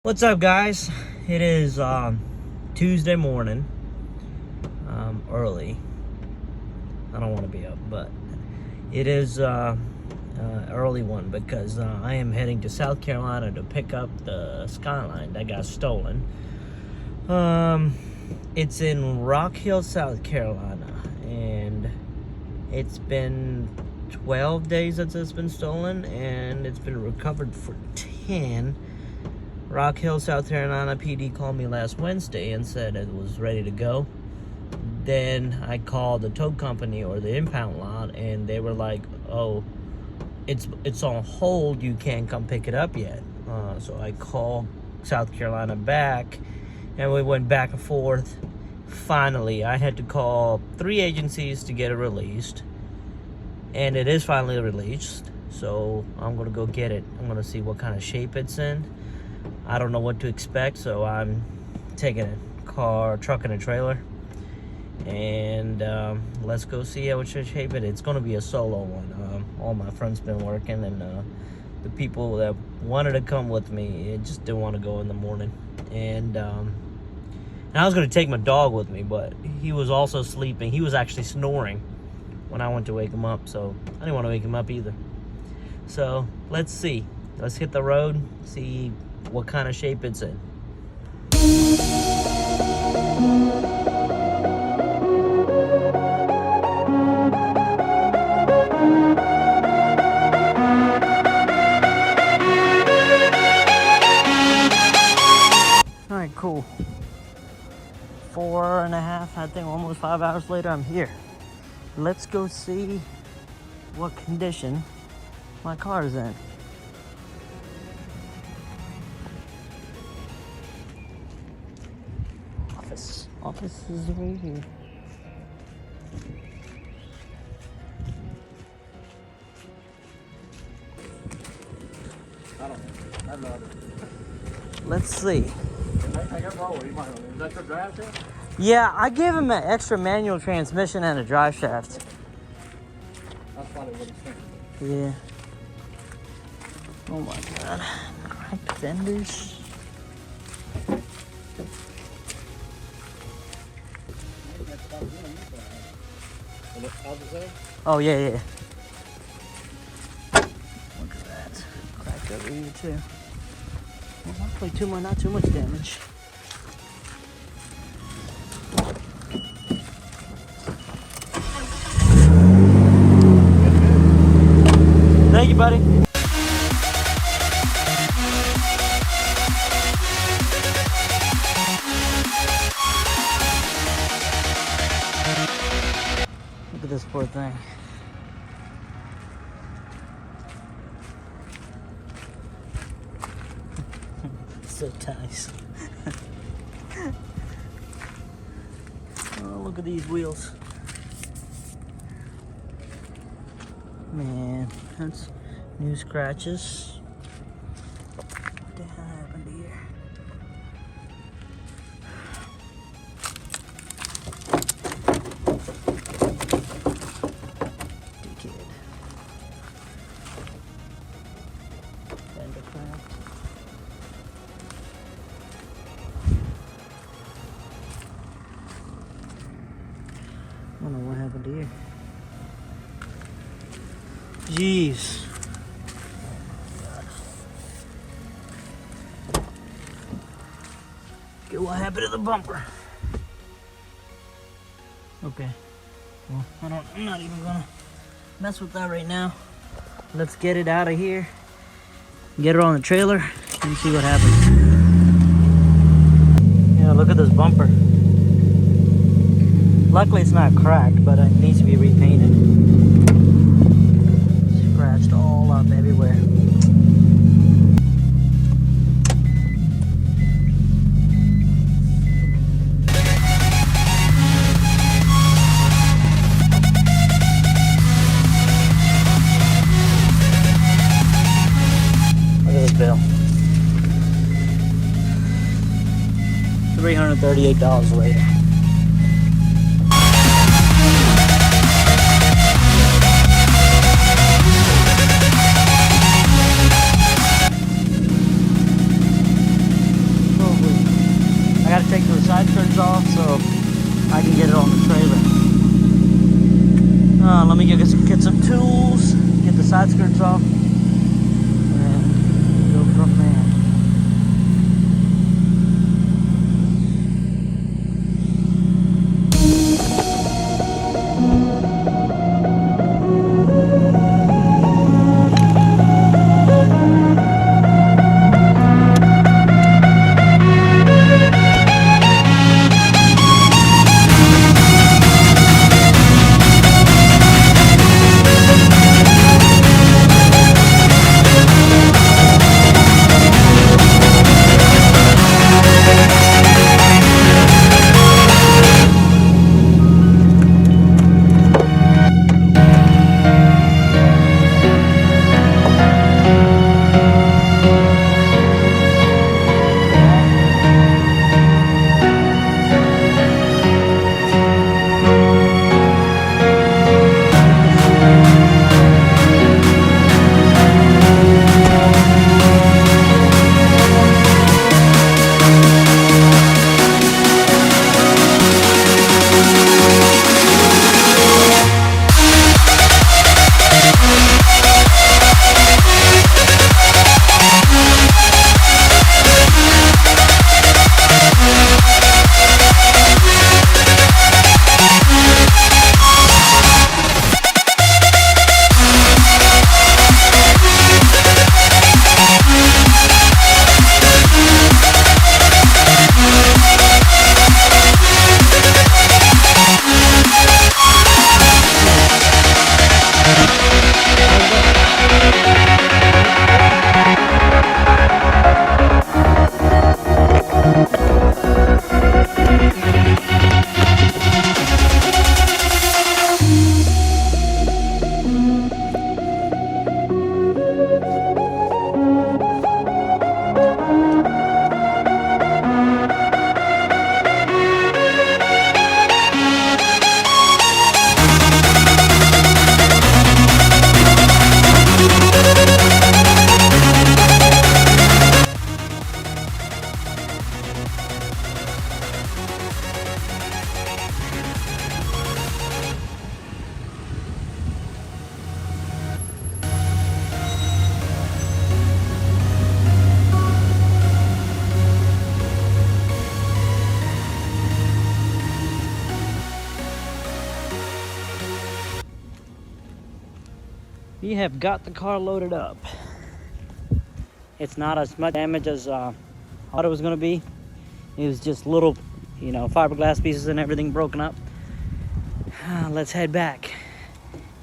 What's up, guys? It is Tuesday morning, early. I don't want to be up, but it is early one because I am heading to South Carolina to pick up the Skyline that got stolen. It's in Rock Hill, South Carolina, and it's been 12 days since it's been stolen, and it's been recovered for 10. Rock Hill, South Carolina PD called me last Wednesday and said it was ready to go. Then I called the tow company or the impound lot, and they were like, "Oh, it's on hold. You can't come pick it up yet." So I called South Carolina back, and we went back and forth. Finally, I had to call 3 agencies to get it released, and it is finally released. So I'm gonna go get it. I'm gonna see what kind of shape it's in. I don't know what to expect, so I'm taking a car, truck, and a trailer, and let's go see how it should shape it. It's going to be a solo one. All my friends been working, and the people that wanted to come with me, it just didn't want to go in the morning. And I was going to take my dog with me, but he was also sleeping. He was actually snoring when I went to wake him up, so I didn't want to wake him up either. So let's see. Let's hit the road, see what kind of shape it's in. All right, cool. 4.5, I think almost 5 hours later, I'm here. Let's go see what condition my car is in. Office is right here. I don't know. Let's see. I got wrong with you. Is that your drive shaft? Yeah, I gave him an extra manual transmission and a drive shaft. That's probably what he's thinking. Yeah. Oh my god. Cracked fenders. Oh yeah. Look at that. Cracked over here too. Well, hopefully not too much damage. Thank you, buddy. Look at this poor thing. So nice. Oh, look at these wheels. Man, that's new scratches. What the hell happened here? I don't know what happened here. Jeez. Okay, what happened to the bumper? Okay. Well, I'm not even gonna mess with that right now. Let's get it out of here. Get it on the trailer and see what happens. Yeah, look at this bumper. Luckily it's not cracked, but it needs to be repainted. Scratched all up everywhere. Look at this bill. $338 later. I gotta take the side skirts off so I can get it on the trailer. Let me get some tools, get the side skirts off, and go from there. We have got the car loaded up. It's not as much damage as I thought it was going to be. It was just little, fiberglass pieces and everything broken up. Let's head back.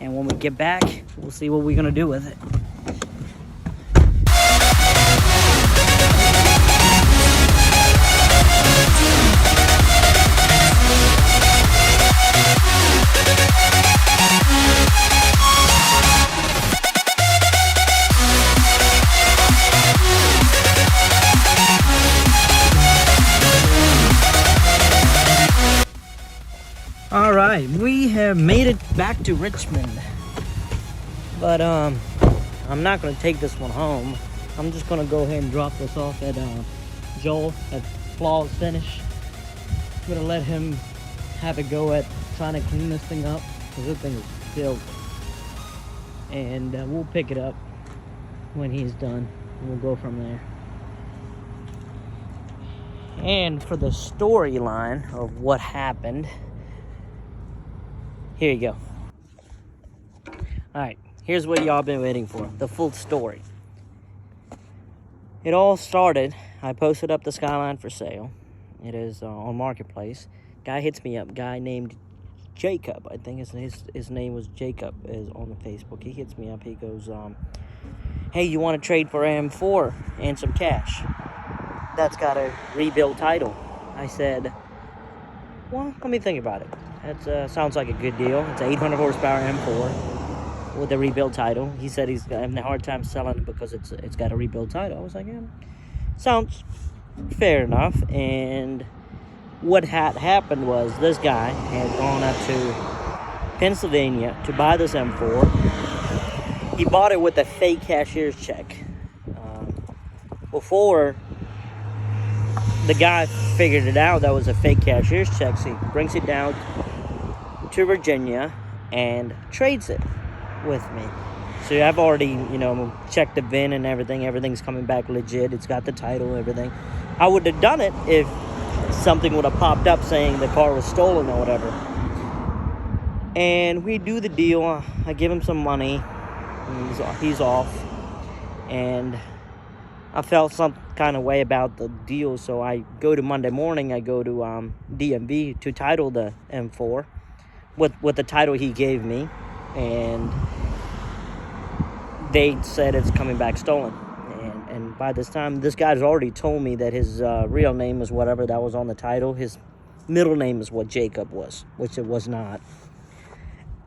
And when we get back, we'll see what we're going to do with it. All right, we have made it back to Richmond, but I'm not going to take this one home. I'm just going to go ahead and drop this off at Joel at Flawless Finish. I'm going to let him have a go at trying to clean this thing up, because this thing is filled. And we'll pick it up when he's done, and we'll go from there. And for the storyline of what happened, here you go. All right, here's what y'all been waiting for, the full story. It all started, I posted up the Skyline for sale. It is on Marketplace. Guy hits me up, guy named Jacob, I think his name was Jacob, is on the Facebook. He hits me up, he goes, hey, you want to trade for M4 and some cash? That's got a rebuild title. I said, well, let me think about it. That sounds like a good deal. It's an 800 horsepower M4 with a rebuild title. He said he's having a hard time selling it because it's got a rebuild title. I was like, yeah, sounds fair enough. And what had happened was this guy had gone up to Pennsylvania to buy this M4. He bought it with a fake cashier's check. Before the guy figured it out. That was a fake cashier's check. So he brings it down to Virginia and trades it with me. So I've already, checked the VIN and everything. Everything's coming back legit. It's got the title and everything. I would have done it if something would have popped up saying the car was stolen or whatever. And we do the deal. I give him some money. He's off. And I felt some kind of way about the deal. So I go to Monday morning. I go to DMV to title the M4 with the title he gave me. And they said it's coming back stolen. And by this time, this guy's already told me that his real name was whatever that was on the title. His middle name is what Jacob was, which it was not.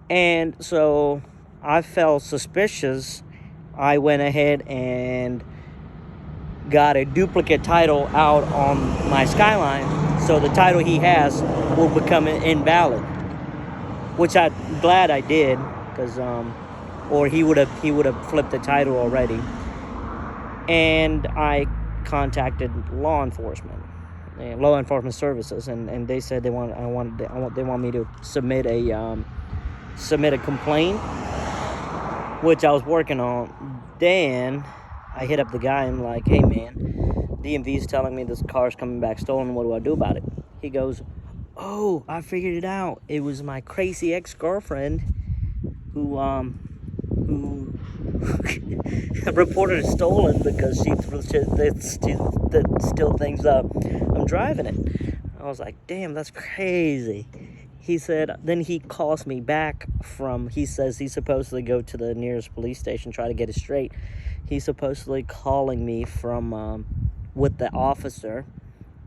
And so I felt suspicious. I went ahead and got a duplicate title out on my Skyline. So the title he has will become invalid, which I'm glad I did, because or he would have flipped the title already. And I contacted law enforcement services, and they said they want me to submit a complaint, which I was working on. Then I hit up the guy and I'm like, hey man, DMV's telling me this car's coming back stolen. What do I do about it? He goes, oh, I figured it out. It was my crazy ex-girlfriend who reported it stolen because she still thinks I'm driving it. I was like, damn, that's crazy. He said, then he calls me back he says he's supposedly go to the nearest police station, try to get it straight. He's supposedly calling me from with the officer.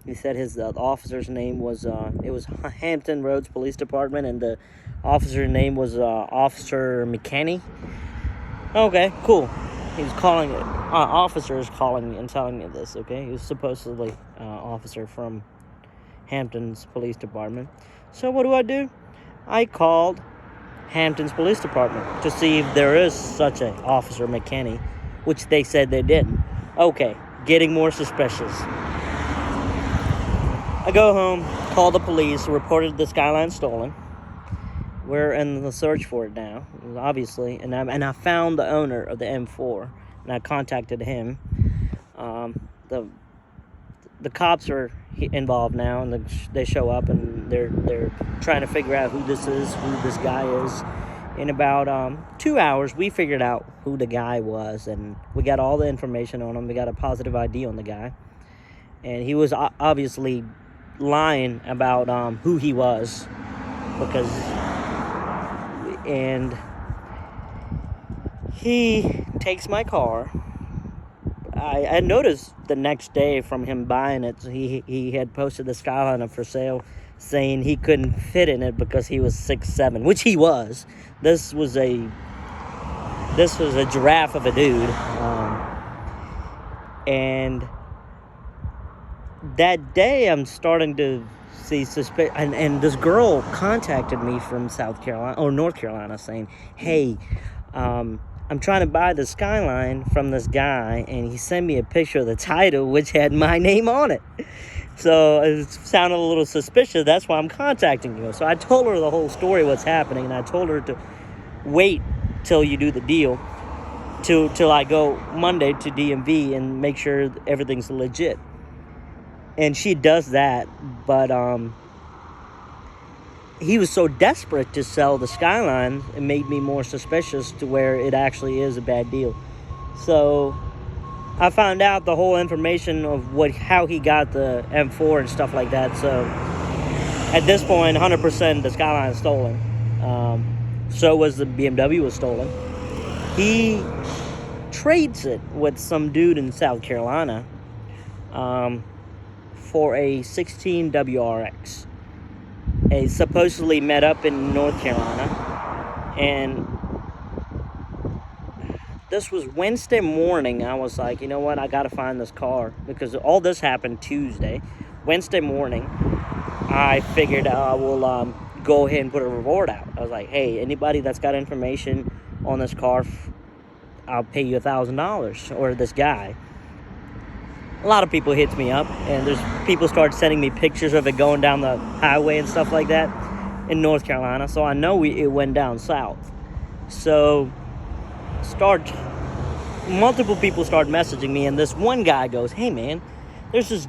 He said the officer's name was, it was Hampton Roads Police Department, and the officer's name was Officer McKinney. Okay, cool. He's calling it. Officer is calling me and telling me this, okay? He was supposedly officer from Hampton's Police Department. So what do? I called Hampton's Police Department to see if there is such an Officer McKinney, which they said they didn't. Okay, getting more suspicious. I go home, call the police, reported the Skyline stolen. We're in the search for it now, obviously, and I found the owner of the M4, and I contacted him. The cops are involved now, and they show up, and they're trying to figure out who this is, who this guy is. In about 2 hours, we figured out who the guy was, and we got all the information on him. We got a positive ID on the guy, and he was obviously lying about who he was, and he takes my car. I noticed the next day from him buying it, he had posted the Skyline up for sale, saying he couldn't fit in it because he was 6'7", which he was. This was a giraffe of a dude, and that day I'm starting to see suspicion. And this girl contacted me from North Carolina, saying, "Hey, I'm trying to buy the Skyline from this guy, and he sent me a picture of the title, which had my name on it." So it sounded a little suspicious. That's why I'm contacting you. So I told her the whole story, what's happening, and I told her to wait till you do the deal, till I go Monday to DMV and make sure everything's legit. And she does that, but he was so desperate to sell the Skyline, it made me more suspicious to where it actually is a bad deal. So I found out the whole information of how he got the M4 and stuff like that. So at this point, 100% the Skyline is stolen. So was the BMW was stolen. He trades it with some dude in South Carolina for a 16 WRX. They supposedly met up in North Carolina, and this was Wednesday morning. I was like, you know what, I gotta find this car, because all this happened Tuesday. Wednesday morning, I figured I will go ahead and put a reward out. I was like, hey, anybody that's got information on this car, I'll pay you $1,000, or this guy. a lot of people hit me up, and there's people start sending me pictures of it going down the highway and stuff like that in North Carolina. So I know it went down south. So multiple people start messaging me, and this one guy goes, "Hey man, there's this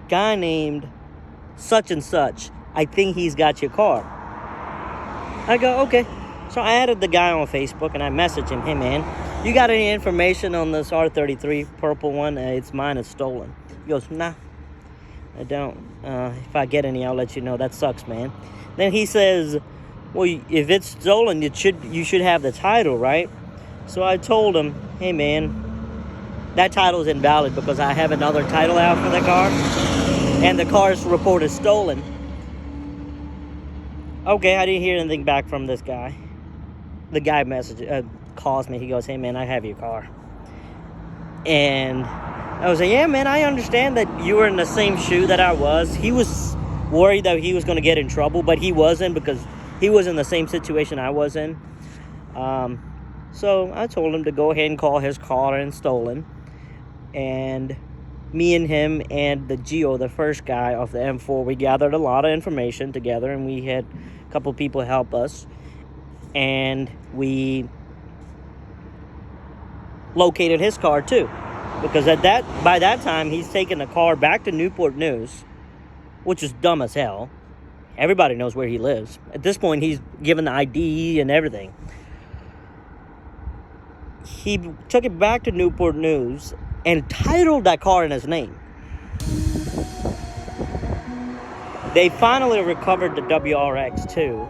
guy named such and such. I think he's got your car." I go, "Okay." So I added the guy on Facebook, and I messaged him, "Hey man, you got any information on this R33 purple one? It's mine, it's stolen." He goes, "Nah, I don't. If I get any, I'll let you know. That sucks, man." Then he says, "Well, if it's stolen, you should have the title, right?" So I told him, "Hey man, that title is invalid because I have another title out for the car, and the car's reported stolen." Okay, I didn't hear anything back from this guy. The guy calls me. He goes, "Hey man, I have your car." And I was like, "Yeah man, I understand that you were in the same shoe that I was." He was worried that he was going to get in trouble, but he wasn't, because he was in the same situation I was in. So I told him to go ahead and call his car in stolen. And me and him and the Geo, the first guy off the M4, we gathered a lot of information together, and we had a couple people help us. And we located his car too, because by that time he's taken the car back to Newport News, which is dumb as hell. Everybody knows where he lives. At this point, he's given the ID and everything. He took it back to Newport News and titled that car in his name. They finally recovered the WRX too.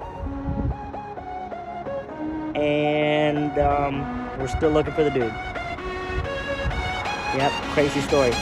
And we're still looking for the dude. Yep, crazy story.